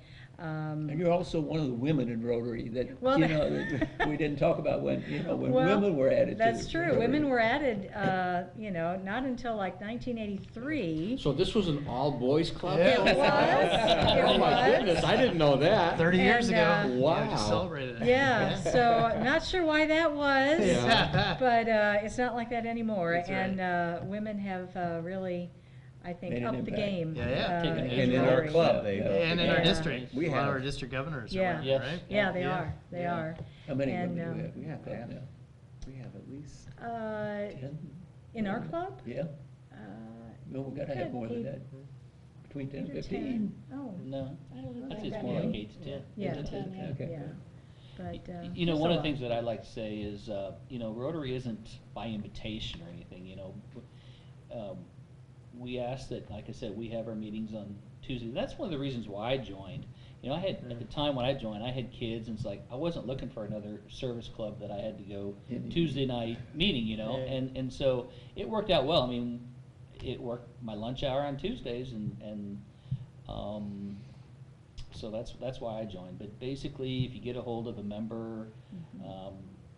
you're also one of the women in Rotary that, Well, that we didn't talk about when Well, women were added to that's the true. Rotary. Women were added, not until like 1983. So this was an all-boys club? Yeah. It was. It Oh my was. goodness, I didn't know that. 30 years And, ago. Wow. Yeah, just celebrated it. Yeah, so I'm not sure why that was, Yeah. but it's not like that anymore. That's right. And women have really, I think, Made an upped the impact. game. Yeah, yeah. Taken in it. And in our Rotary. club, they. And in Yeah. our district, We a lot of have- our district governors are Yeah. women, Yes. right? Yeah, they Yeah. are, they Yeah. are. How many And, women do um, we have? We have to have, now? we have at least. 10? In our club? Yeah, no, we gotta have more than Eight- that. Between 10 and 8 or 15. 10. Oh, No, I don't know. I think it's about more that. like 8 to 10. yeah, 8 to 10, yeah. Okay. yeah. But, You know, it's one a of the lot. things that I like to say is, Rotary isn't by invitation or anything, we ask that, like I said, we have our meetings on Tuesday. That's one of the reasons why I joined. I had, at the time when I joined, I had kids, and it's like, I wasn't looking for another service club that I had to go Tuesday night meeting, Yeah. and so it worked out well. I mean, it worked my lunch hour on Tuesdays, and so that's why I joined. But basically, if you get a hold of a member,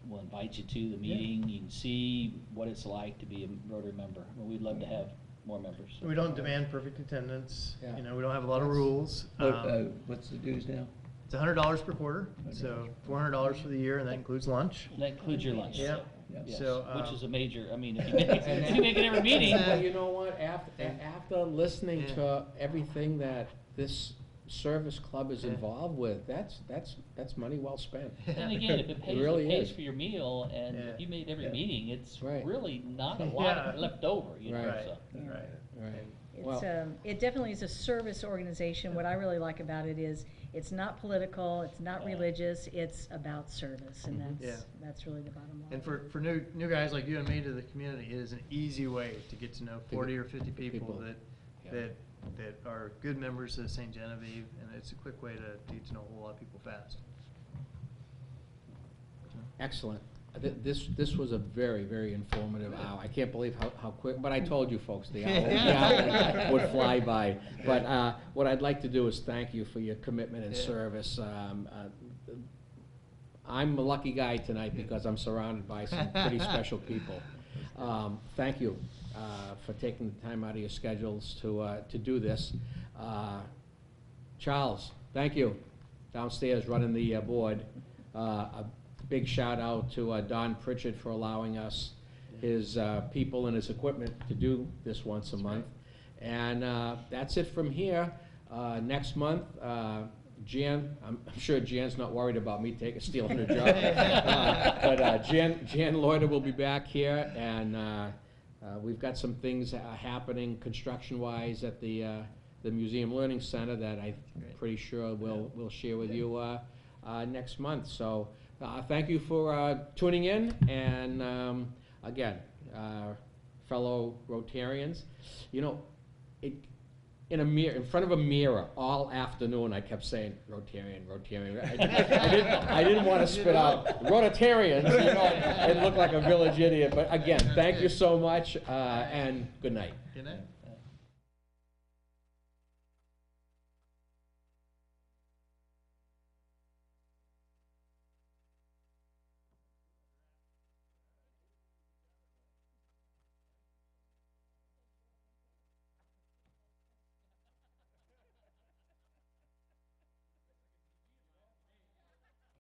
we'll invite you to the meeting. You can see what it's like to be a Rotary member. Well, we'd love to have more members. We don't demand perfect attendance, Yeah. we don't have a lot of rules. What's the dues now? It's $100 per quarter, so $400 for the year, and that includes lunch. And that includes your lunch. Yeah, yeah. Yes, So, which is a major, I mean, if And you make it every meeting. But you know what, after listening to everything that this service club is involved with, that's money well spent. And again, if it pays, really pays is. for your meal, and Yeah. if you made every Yeah. meeting, it's Right. really not a lot Yeah. left over, you know, Right. so. Right. Right. It's, Well- it definitely is a service organization. What I really like about it is, it's not political, it's not Yeah. religious, it's about service, and Mhm. that's really the bottom line. And for new guys like you and me to the community, it is an easy way to get to know 40 or 50 people Yeah. that are good members of St. Genevieve, and it's a quick way to get to know a whole lot of people fast. Excellent. This was a very, very informative hour. I can't believe how quick, but I told you folks, the hour would fly by. But what I'd like to do is thank you for your commitment and service. I'm a lucky guy tonight because I'm surrounded by some pretty special people. Thank you for taking the time out of your schedules to do this. Charles, thank you, downstairs running the board. A big shout out to Don Pritchard for allowing us, his people and his equipment to do this once a month. And that's it from here. Next month, Jan, I'm sure Jan's not worried about me stealing her job. But Jan Loiter will be back here, and we've got some things happening construction-wise at the Museum Learning Center that I'm pretty sure we'll share with you next month. So thank you for tuning in, and again, fellow Rotarians, you know, in front of a mirror all afternoon, I kept saying Rotarian. I didn't want to spit out Rotarians, you know, and look like a village idiot. But again, thank you so much, and good night. Good night.